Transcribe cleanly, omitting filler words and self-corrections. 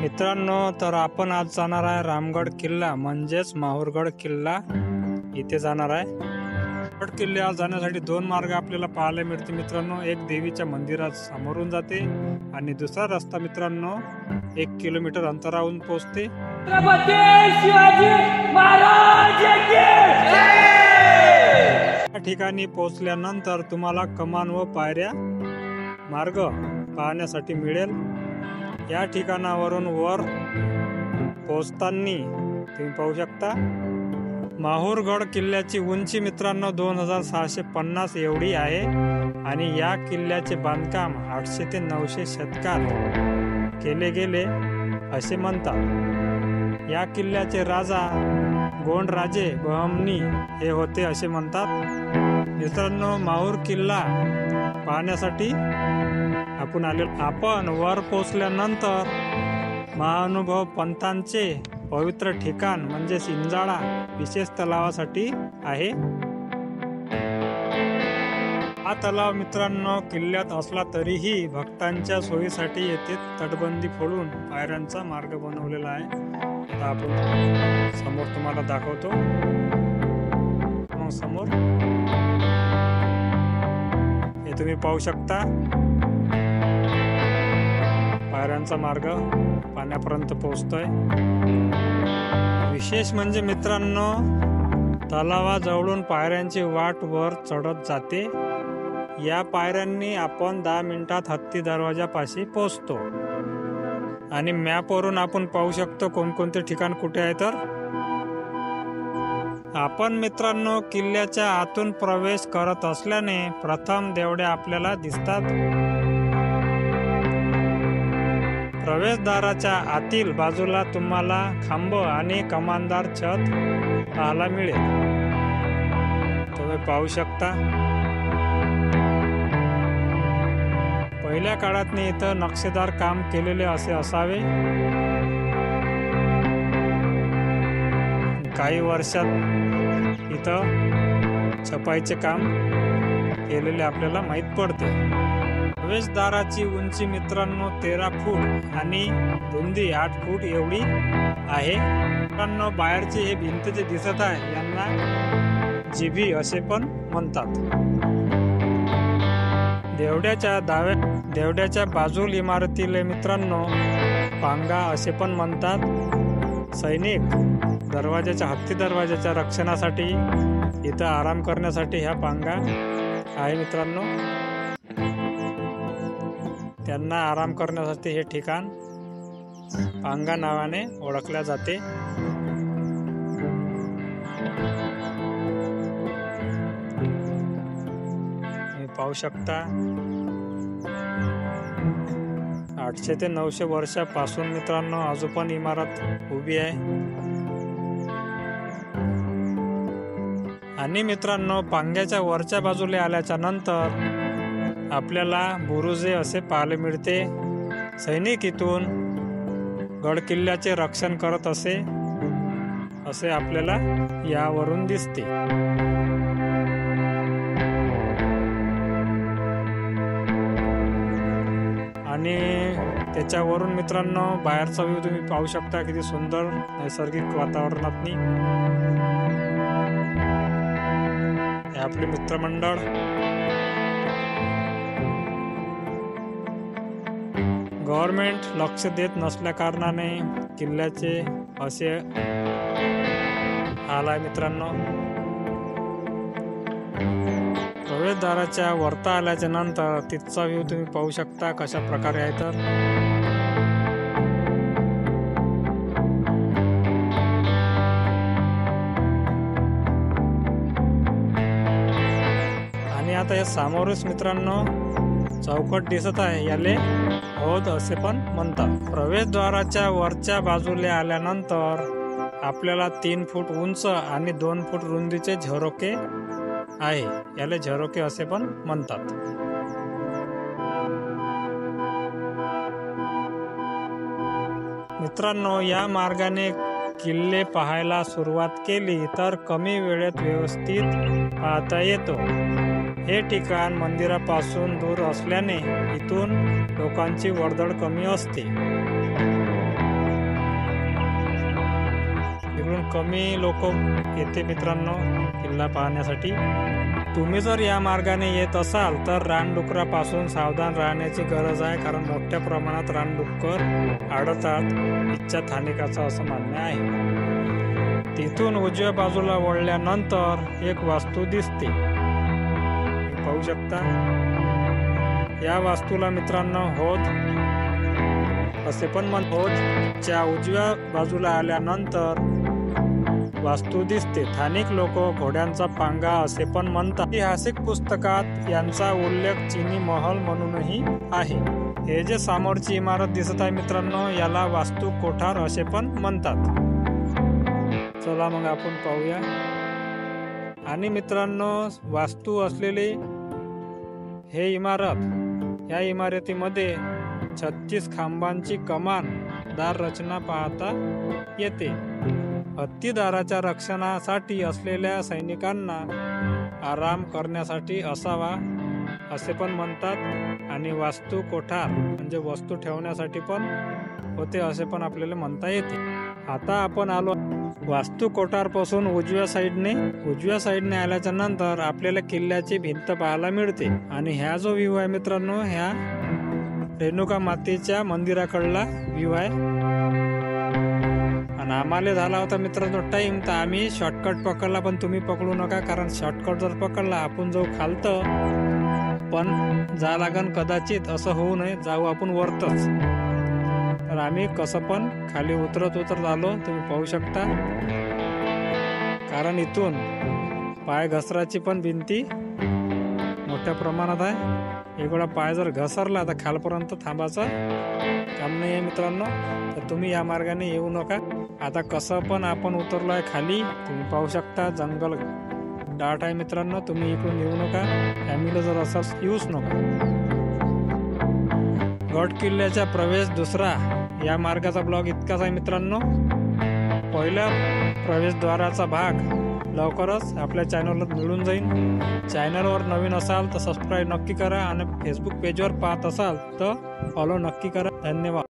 मित्रांनो, तर आपण आज जाणार आहे रामगड किल्ला म्हणजेच माहूरगड किल्ला इथे जाणार आहे। रामगड किल्ल्यावर जाण्यासाठी दोन मार्ग आपल्याला पाहायला मिळते मित्रांनो। एक देवीच्या मंदिरात समोरून जाते आणि दुसरा रस्ता मित्रांनो 1 किलोमीटर अंतरावरून पोहोचते। या ठिकाणी पोहोचल्यानंतर तुम्हाला कमान व पायऱ्या मार्ग पाहण्यासाठी मिळेल। या ठिकाणावरून वर पोहोचताना तुम्ही पाहू शकता माहूरगड किल्ल्याची उंची मित्रांनो 2650 एवढी आहे आणि या किल्ल्याचे बांधकाम 800 ते 900 शतकात केले गेले असे म्हणतात। या किल्ल्याचे राजा गोंडराजे बहमनी हे होते असे म्हणतात। मित्रांनो, माहूर किल्ला पाहण्यासाठी आपण वर पोहोचल्यानंतर महाअनुभव पंथांचे पवित्र ठिकाण म्हणजे इंजाळा विशेष तलावासाठी आहे। हा तलाव मित्रांनो किल्ल्यात असला तरीही भक्तांच्या सोयीसाठी येथे तटबंदी फोडून पायऱ्यांचा मार्ग बनवलेला आहे। आता आपण समोर तुम्हाला दाखवतो। समोर हे तुम्ही पाहू शकता पायऱ्यांचा मार्ग पाण्यापर्यंत पोहोचतोय। विशेष म्हणजे मित्रांनो तलावाजवळून पायऱ्यांची वाट वर चढत जाते। या पायऱ्यांनी आपण 10 मिनिटात हत्ती दरवाजापाशी पोहोचतो आणि मॅपवरून आपण पाहू शकतो कोणकोणते ठिकाण कुठे आहे। तर आपण मित्रांनो किल्ल्याच्या आतून प्रवेश करत असल्याने प्रथम देवड्या आपल्याला दिसतात। प्रवेशद्वाराच्या आतील बाजूला तुम्हाला खांब आणि कमानदार छत पाहायला मिळेल, तुम्ही पाहू शकता। पहिल्या काळात इथं नक्षीदार काम केलेले असे असावे। काही वर्षात इथं छपाईचे काम केलेले आपल्याला माहीत पडते। प्रवेशद्वाराची उंची मित्रांनो 13 फूट आणि रुंदी 8 फूट एवढी आहे। मित्रांनो, बाहेरची हे भिंत जे दिसत आहे यांना जिभी असे पण म्हणतात। देवड्याच्या बाजूला इमारतीला मित्रांनो पांगा असे पण म्हणतात। सैनिक हत्ती दरवाजाच्या रक्षणासाठी इथं आराम करण्यासाठी ह्या पांगा आहे मित्रांनो। त्यांना आराम करण्यासाठी हे ठिकाण पांगा नावाने ओळखले जाते। तुम्ही पाहू शकता 800 ते 900 वर्षापासून मित्रांनो अजून पण इमारत उभी आहे। आणि मित्रांनो पांग्याच्या वरच्या बाजूला आल्याच्या नंतर आपल्याला बुरुजे असे पाहायला मिळते। सैनिक इथून गड किल्ल्याचे रक्षण करत असे आपल्याला यावरून दिसते। आणि त्याच्यावरून मित्रांनो बाहेरचा व्ह्यू तुम्ही पाहू शकता, किती सुंदर नैसर्गिक वातावरणात हे आपले मित्रमंडळ। गव्हर्नमेंट लक्ष देत नसल्या कारणाने किल्ल्याचे असे हाल आहे मित्रांनो। प्रवेशद्वाराच्या वरता आल्याच्या नंतर तिथचा व्ह्यू तुम्ही पाहू शकता कशा प्रकारे आहे। तर आणि आता या समोरच मित्रांनो चौकट दिसत आहे, याले हौद असे पण म्हणतात। प्रवेशद्वाराच्या वरच्या बाजूला आल्यानंतर आपल्याला 3 फूट उंच आणि 2 फूट रुंदीचे झरोके आहे, याला झरोके असे पण म्हणतात। मित्रांनो, या मार्गाने किल्ले पाहायला सुरुवात केली तर कमी वेळेत व्यवस्थित पाहता येतो। हे ठिकाण मंदिरापासून दूर असल्याने इथून लोकांची वर्दळ कमी असते। कमी लोक येते मित्रांनो किल्ला पाहण्यासाठी. तुम्ही जर या मार्गाने येत असाल तर रानडुकरापासून सावधान राहण्याची गरज आहे, कारण मोठ्या प्रमाणात रानडुक्कर आढळतात इच्छा स्थानिकाचं असं म्हणणं आहे. तिथून उजव्या बाजूला वळल्यानंतर एक वास्तू दिसते, पाहू शकता. या वास्तूला मित्रांनो होद असे पण म्हणतात. च्या उजव्या बाजूला आल्यानंतर वास्तू दिसते. स्थानिक लोक घोड्यांचा पांगा असे पण म्हणतात. ऐतिहासिक पुस्तकात यांचा उल्लेख चिनी महल म्हणूनही आहे. हे जे समोरची इमारत दिसत आहे मित्रांनो, याला वास्तू कोठार असे पण म्हणतात. चला मग आपण पाहूया. आणि मित्रांनो, वास्तू असलेली हे इमारत, या इमारतीमध्ये 36 खांबांची कमानदार रचना पाहता येते. हत्तीदाराच्या रक्षणासाठी असलेल्या सैनिकांना आराम करण्यासाठी असावा असे पण म्हणतात. आणि वास्तू कोठार म्हणजे वस्तू ठेवण्यासाठी पण होते असे पण आपल्याला म्हणता येते. आता आपण आलो वास्तू कोठार पासून उजव्या साईडने आल्याच्या नंतर आपल्याला किल्ल्याची भिंत पाहायला मिळते. आणि ह्या जो व्ह्यू आहे मित्रांनो, ह्या रेणुका मातेच्या मंदिराकडला व्ह्यू आहे. आणि आम्हाला झाला होता मित्रांनो टाइम, तर आम्ही शॉर्टकट पकडला. पण तुम्ही पकडू नका, कारण शॉर्टकट जर पकडला आपण जाऊ खालतं, पण जा लागन कदाचित असं होऊ नये, जाऊ आपण वरतच. तर आम्ही कसं पण खाली उतरत आलो, तुम्ही पाहू शकता. कारण इथून पाय घसराची पण भिंती मोठ्या प्रमाणात आहे. एवढा पाय जर घसरला तर खालपर्यंत थांबायचं काम नाही आहे मित्रांनो. तर तुम्ही या मार्गाने येऊ नका. आता कसं पण आपण उतरलो आहे खाली, तुम्ही पाहू शकता. जंगल दाट आहे मित्रांनो, तुम्ही इकडून येऊ नका. फॅमिली जर असं येऊच नका. गड किल्ल्याचा प्रवेश दुसरा या मार्गाचा ब्लॉग इतकाच आहे मित्रांनो. पहिल्या प्रवेशद्वाराचा भाग लवकरच आपल्या चॅनलवर मिळून जाईल. चॅनलवर नवीन असाल तर सबस्क्राईब नक्की करा, आणि फेसबुक पेजवर पाहत असाल तर फॉलो नक्की करा. धन्यवाद.